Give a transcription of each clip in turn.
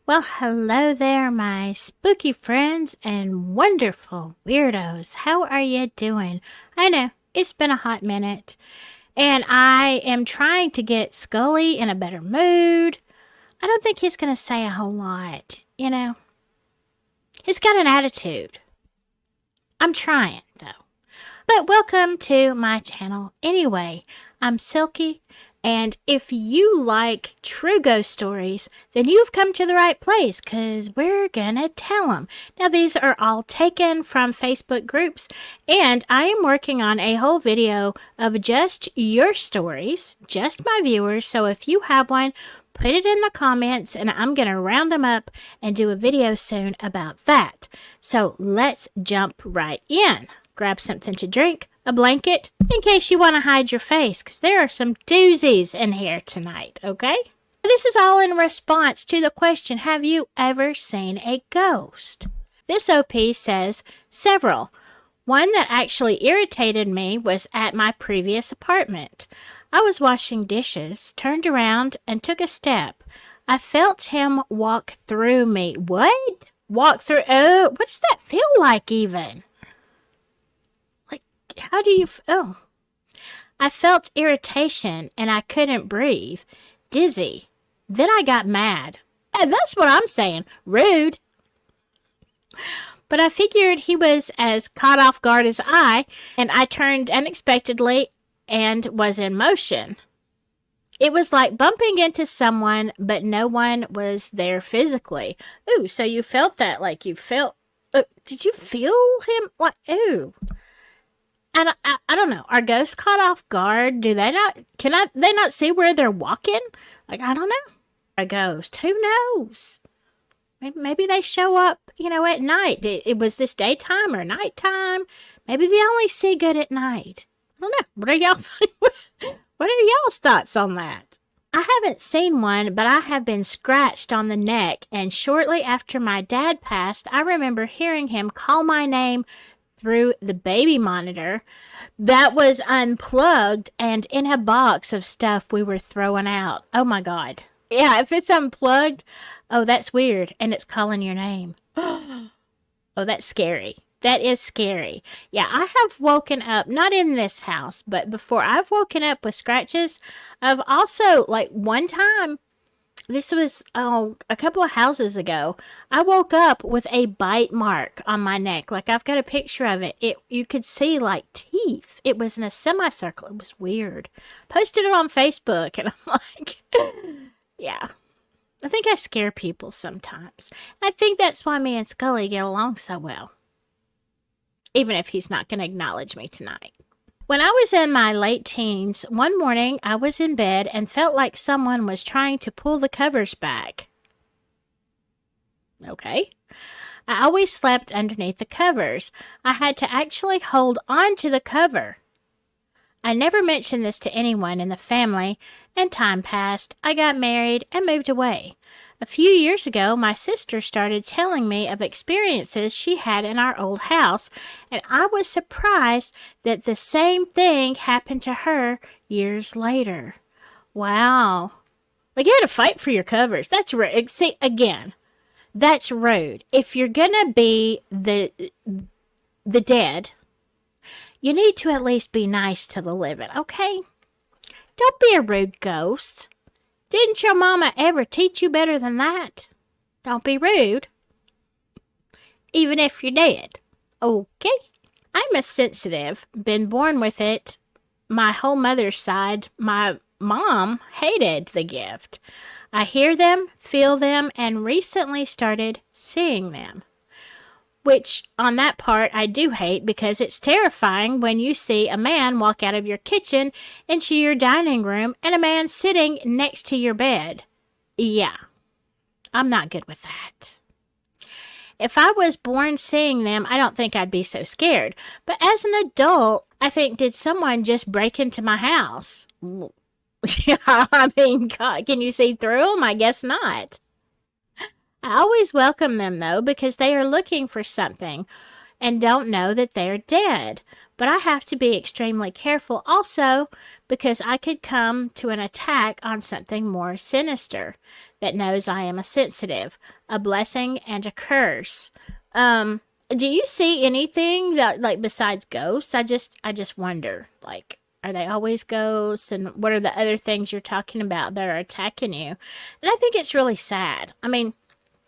Well, hello there, my spooky friends and wonderful weirdos. How are you doing? I know it's been a hot minute, and I am trying to get Scully in a better mood. I don't think he's going to say a whole lot. He's got an attitude. I'm trying, though. But welcome to my channel anyway. I'm Silky, and if you like true ghost stories, then you've come to the right place because we're gonna tell them. Now, these are all taken from Facebook groups, and I am working on a whole video of just your stories, just my viewers. So if you have one, put it in the comments, and I'm gonna round them up and do a video soon about that. So let's jump right in. Grab something to drink, a blanket, in case you want to hide your face, because there are some doozies in here tonight, okay? This is all in response to the question, have you ever seen a ghost? This OP says, several. One that actually irritated me was at my previous apartment. I was washing dishes, turned around, and took a step. I felt him walk through me. What? Walk through? Oh, what does that feel like even? How do you feel? I felt irritation and I couldn't breathe. Dizzy. Then I got mad. And that's what I'm saying. Rude. But I figured he was as caught off guard as and I turned unexpectedly and was in motion. It was like bumping into someone, but no one was there physically. Ooh, so you felt that, like you felt... did you feel him? Like, ooh. And I don't know. Are ghosts caught off guard? Do they not? They not see where they're walking? Like, I don't know. A ghost. Who knows? Maybe they show up, at night. It was this daytime or nighttime. Maybe they only see good at night. I don't know. What are y'all's thoughts on that? I haven't seen one, but I have been scratched on the neck. And shortly after my dad passed, I remember hearing him call my name through the baby monitor that was unplugged and in a box of stuff we were throwing out. Oh my God. Yeah, if it's unplugged, oh, that's weird. And it's calling your name. Oh, that's scary. That is scary. Yeah, I have woken up, not in this house, but before I've woken up with scratches. I've also, like one time, this was a couple of houses ago. I woke up with a bite mark on my neck. Like, I've got a picture of it. You could see like teeth. It was in a semicircle. It was weird. Posted it on Facebook, and I'm like, yeah. I think I scare people sometimes. I think that's why me and Scully get along so well. Even if he's not going to acknowledge me tonight. When I was in my late teens, one morning I was in bed and felt like someone was trying to pull the covers back. Okay. I always slept underneath the covers. I had to actually hold on to the cover. I never mentioned this to anyone in the family, and time passed. I got married and moved away. A few years ago, my sister started telling me of experiences she had in our old house, and I was surprised that the same thing happened to her years later. Wow. Like, you had to fight for your covers. That's rude. See, again, that's rude. If you're gonna be the dead, you need to at least be nice to the living, okay? Don't be a rude ghost. Didn't your mama ever teach you better than that? Don't be rude. Even if you're dead. Okay? I'm a sensitive. Been born with it. My whole mother's side. My mom hated the gift. I hear them, feel them, and recently started seeing them. Which, on that part, I do hate because it's terrifying when you see a man walk out of your kitchen into your dining room and a man sitting next to your bed. Yeah, I'm not good with that. If I was born seeing them, I don't think I'd be so scared. But as an adult, I think, did someone just break into my house? Yeah, I mean, God, can you see through them? I guess not. I always welcome them, though, because they are looking for something and don't know that they're dead. But I have to be extremely careful also because I could come to an attack on something more sinister. that knows I am a sensitive, a blessing and a curse. Do you see anything that, like, besides ghosts? I just wonder, like, are they always ghosts, and what are the other things you're talking about that are attacking you? And I think it's really sad. I mean,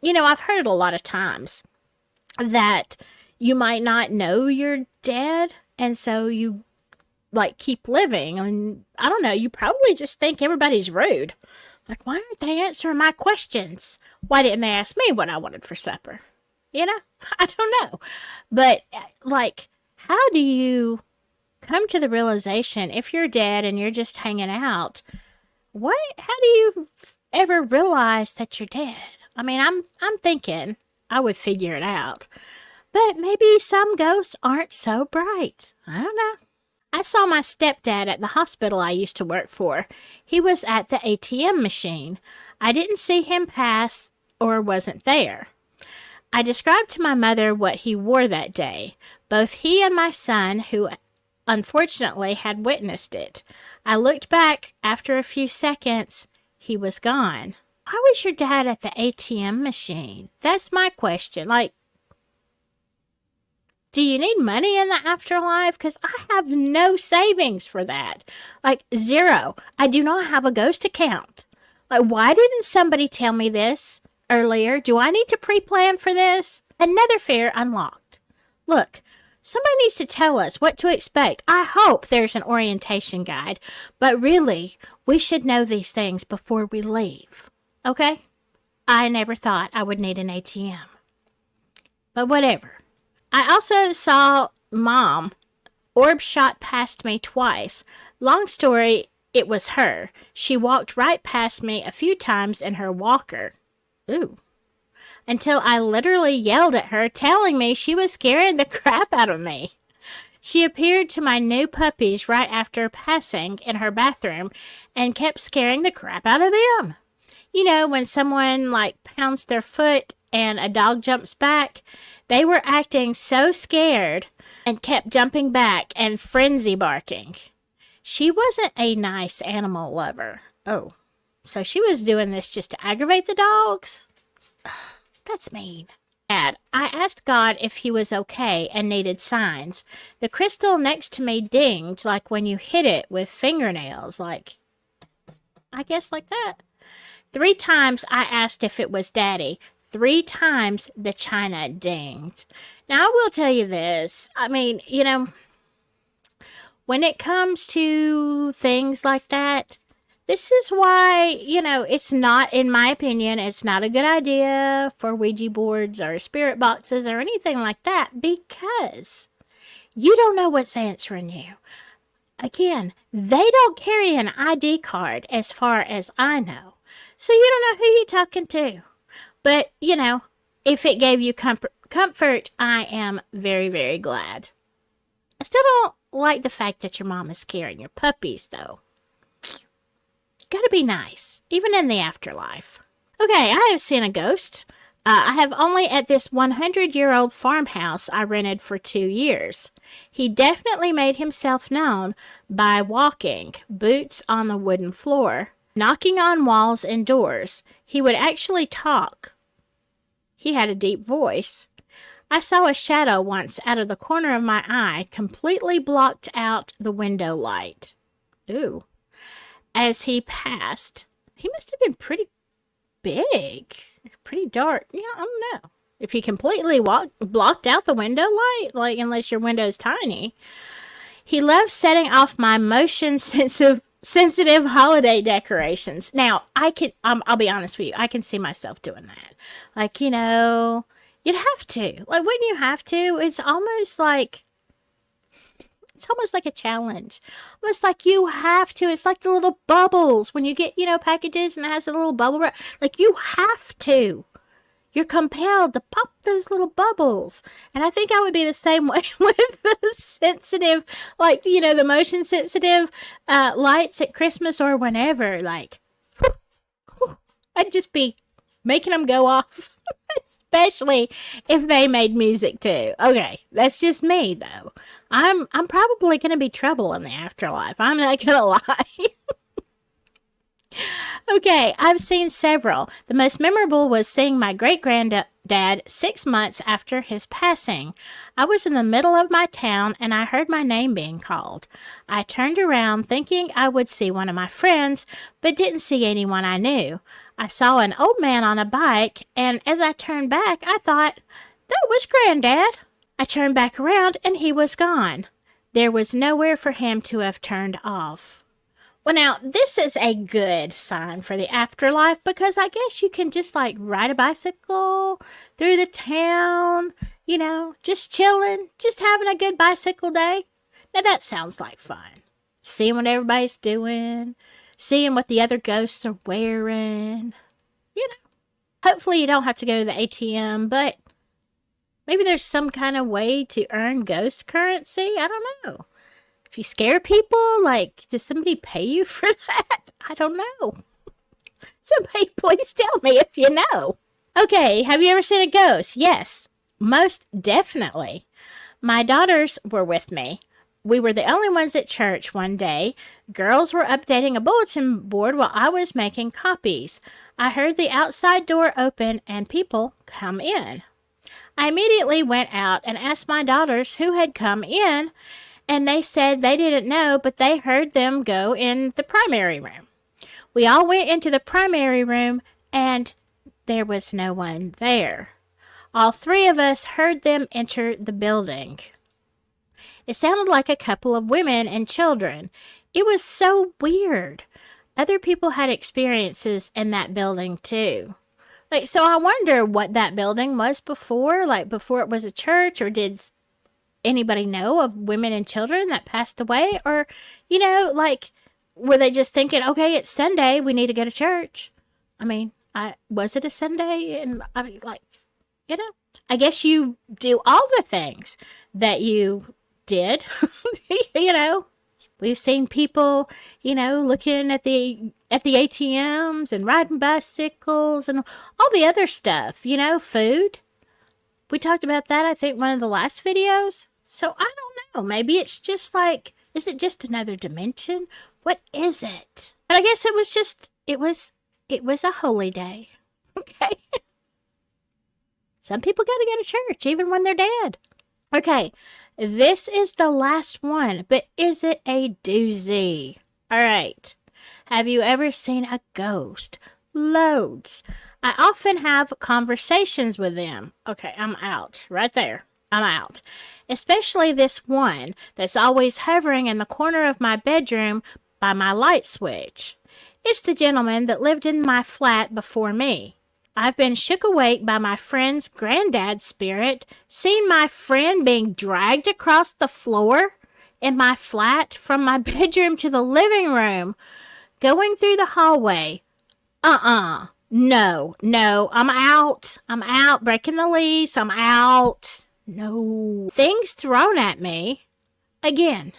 I've heard it a lot of times that you might not know you're dead, and so you, like, keep living. I mean, I don't know, you probably just think everybody's rude. Like, why aren't they answering my questions? Why didn't they ask me what I wanted for supper? You know? I don't know. But, like, how do you come to the realization if you're dead and you're just hanging out? How do you ever realize that you're dead? I mean, I'm thinking I would figure it out. But maybe some ghosts aren't so bright. I don't know. I saw my stepdad at the hospital I used to work for. He was at the ATM machine. I didn't see him pass or wasn't there. I described to my mother what he wore that day. Both he and my son, who unfortunately had witnessed it. I looked back after a few seconds. He was gone. Why was your dad at the ATM machine? That's my question. Like, do you need money in the afterlife? Because I have no savings for that. Like, zero. I do not have a ghost account. Like, why didn't somebody tell me this earlier? Do I need to pre-plan for this? Another fear unlocked. Look, somebody needs to tell us what to expect. I hope there's an orientation guide. But really, we should know these things before we leave. Okay? I never thought I would need an ATM. But whatever. I also saw Mom. Orb shot past me twice. Long story, it was her. She walked right past me a few times in her walker. Ooh. Until I literally yelled at her, telling me she was scaring the crap out of me. She appeared to my new puppies right after passing in her bathroom and kept scaring the crap out of them. You know, when someone, like, pounds their foot and a dog jumps back, they were acting so scared and kept jumping back and frenzy barking. She wasn't a nice animal lover. Oh, so she was doing this just to aggravate the dogs? That's mean. I asked God if he was okay and needed signs. The crystal next to me dinged like when you hit it with fingernails, like, I guess like that. 3 times I asked if it was Daddy. 3 times the china dinged. Now, I will tell you this. I mean, when it comes to things like that, this is why, it's not, in my opinion, it's not a good idea for Ouija boards or spirit boxes or anything like that, because you don't know what's answering you. Again, they don't carry an ID card as far as I know. So you don't know who you're talking to. But, if it gave you comfort, I am very, very glad. I still don't like the fact that your mom is scaring your puppies, though. Gotta be nice, even in the afterlife. Okay, I have seen a ghost. I have only at this 100-year-old farmhouse I rented for 2 years. He definitely made himself known by walking, boots on the wooden floor, knocking on walls and doors. He would actually talk. He had a deep voice. I saw a shadow once out of the corner of my eye, completely blocked out the window light. Ooh. As he passed, he must have been pretty big, pretty dark. Yeah, I don't know. If he completely blocked out the window light, like, unless your window's tiny. He loved setting off my motion sensitive holiday decorations. Now, I'll be honest with you, I can see myself doing that. Like, you'd have to. Like, wouldn't you have to? It's almost like a challenge. Almost like you have to. It's like the little bubbles when you get, packages and it has a little bubble wrap. Like, you have to. You're compelled to pop those little bubbles. And I think I would be the same way with the sensitive, like, the motion sensitive lights at Christmas or whenever. Like, I'd just be making them go off. Especially if they made music too. Okay, that's just me though. I'm probably going to be trouble in the afterlife. I'm not going to lie. Okay, I've seen several. The most memorable was seeing my great granddad 6 months after his passing. I was in the middle of my town and I heard my name being called. I turned around thinking I would see one of my friends, but didn't see anyone I knew. I saw an old man on a bike, and as I turned back, I thought, that was Granddad. I turned back around and he was gone. There was nowhere for him to have turned off. Well, now, this is a good sign for the afterlife because I guess you can just like ride a bicycle through the town, just chilling, just having a good bicycle day. Now, that sounds like fun. Seeing what everybody's doing, seeing what the other ghosts are wearing. Hopefully you don't have to go to the ATM, but maybe there's some kind of way to earn ghost currency. I don't know. If you scare people, does somebody pay you for that? I don't know. Somebody please tell me if you know. Okay, have you ever seen a ghost? Yes, most definitely. My daughters were with me. We were the only ones at church one day. Girls were updating a bulletin board while I was making copies. I heard the outside door open and people come in. I immediately went out and asked my daughters who had come in, and they said they didn't know, but they heard them go in the primary room. We all went into the primary room, and there was no one there. All three of us heard them enter the building. It sounded like a couple of women and children. It was so weird. Other people had experiences in that building, too. So I wonder what that building was before, before it was a church, or did anybody know of women and children that passed away? Or, were they just thinking, okay, it's Sunday, we need to go to church? Was it a Sunday? And I guess you do all the things that you did, We've seen people, looking at the ATMs and riding bicycles and all the other stuff, food. We talked about that, I think, one of the last videos. So I don't know. Maybe it's just is it just another dimension? What is it? But I guess it was a holy day. Okay. Some people got to go to church even when they're dead. Okay. This is the last one, but is it a doozy? All right. Have you ever seen a ghost? Loads. I often have conversations with them. Okay, I'm out. Right there. I'm out. Especially this one that's always hovering in the corner of my bedroom by my light switch. It's the gentleman that lived in my flat before me. I've been shook awake by my friend's granddad's spirit, seen my friend being dragged across the floor in my flat from my bedroom to the living room, going through the hallway. No, I'm out, breaking the lease, I'm out. No. Things thrown at me. Again,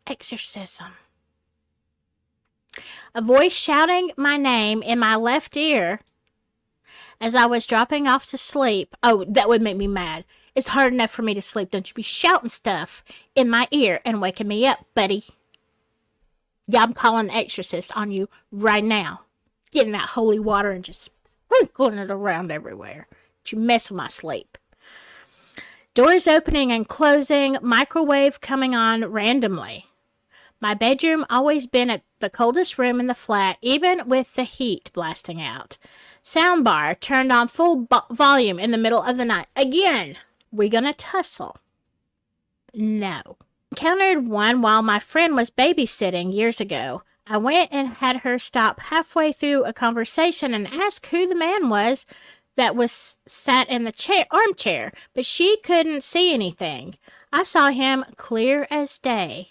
exorcism. A voice shouting my name in my left ear as I was dropping off to sleep. Oh, that would make me mad. It's hard enough for me to sleep. Don't you be shouting stuff in my ear and waking me up, buddy. Yeah, I'm calling the exorcist on you right now. Getting that holy water and just sprinkling it around everywhere. Don't you mess with my sleep. Doors opening and closing, microwave coming on randomly. My bedroom always been at the coldest room in the flat, even with the heat blasting out. Soundbar turned on full volume in the middle of the night. Again, we gonna tussle? No. Encountered one while my friend was babysitting years ago. I went and had her stop halfway through a conversation and ask who the man was that was sat in the armchair, but she couldn't see anything. I saw him clear as day.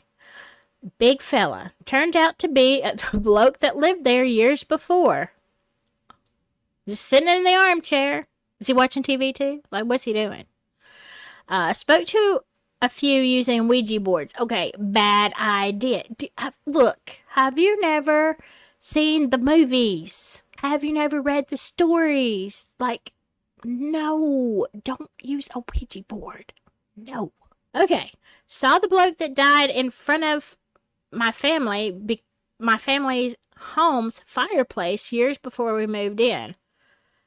Big fella. Turned out to be the bloke that lived there years before. Just sitting in the armchair. Is he watching TV too? What's he doing? Spoke to a few using Ouija boards. Okay, bad idea. Look, have you never seen the movies? Have you never read the stories? No, don't use a Ouija board. No. Okay, saw the bloke that died in front of my family my family's home's fireplace years before we moved in.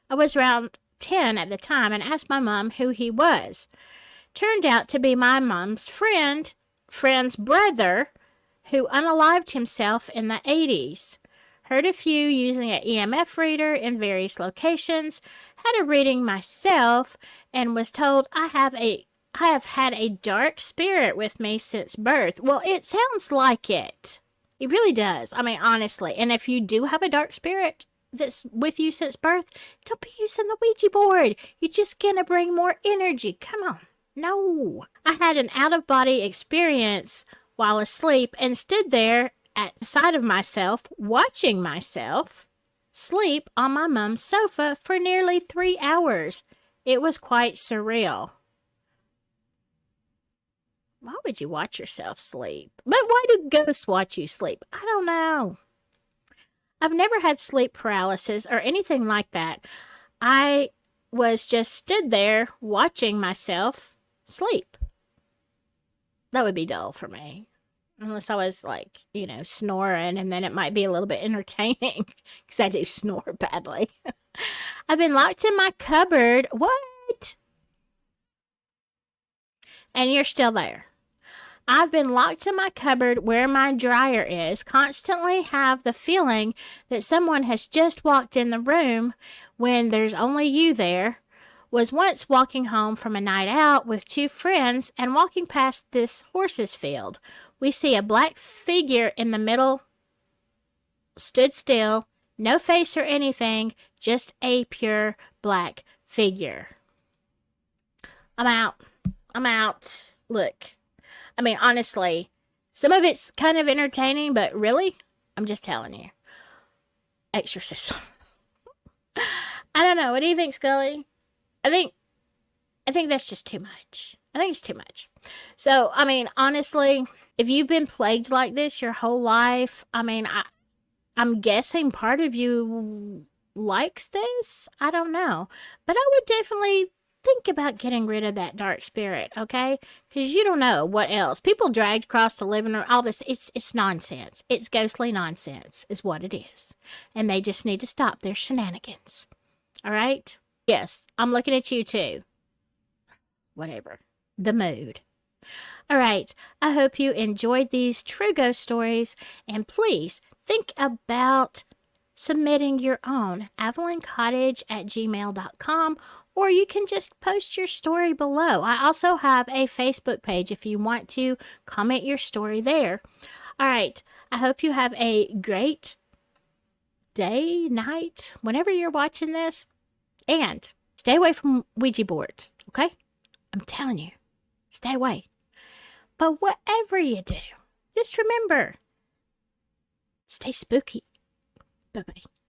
I was around 10 at the time and asked my mom who he was. Turned out to be my mom's friend's brother, who unalived himself in the 80s. Heard a few using an EMF reader in various locations, had a reading myself, and was told I have had a dark spirit with me since birth. Well, it sounds like it. It really does. I mean, honestly. And if you do have a dark spirit that's with you since birth, don't be using the Ouija board. You're just gonna bring more energy. Come on. No. I had an out of body experience while asleep and stood there at the side of myself, watching myself sleep on my mom's sofa for nearly 3 hours. It was quite surreal. Why would you watch yourself sleep? But why do ghosts watch you sleep? I don't know. I've never had sleep paralysis or anything like that. I was just stood there watching myself sleep. That would be dull for me. Unless I was like, snoring, and then it might be a little bit entertaining because I do snore badly. I've been locked in my cupboard. What? And you're still there. I've been locked in my cupboard where my dryer is, constantly have the feeling that someone has just walked in the room when there's only you there. Was once walking home from a night out with two friends and walking past this horse's field. We see a black figure in the middle, stood still, no face or anything, just a pure black figure. I'm out. I'm out. Look. I mean, honestly, some of it's kind of entertaining, but really, I'm just telling you. Exorcism. I don't know. What do you think, Scully? I think that's just too much. I think it's too much. So, I mean, honestly, if you've been plagued like this your whole life, I mean, I'm guessing part of you likes this. I don't know. But I would definitely think about getting rid of that dark spirit, okay? Because you don't know what else. People dragged across the living room, all this, it's nonsense. It's ghostly nonsense is what it is. And they just need to stop their shenanigans. All right? Yes, I'm looking at you too. Whatever. The mood. All right. I hope you enjoyed these true ghost stories. And please think about submitting your own. avelincottage@gmail.com, or you can just post your story below. I also have a Facebook page if you want to comment your story there. All right. I hope you have a great day, night, whenever you're watching this. And stay away from Ouija boards, okay? I'm telling you, stay away. But whatever you do, just remember, stay spooky. Bye-bye.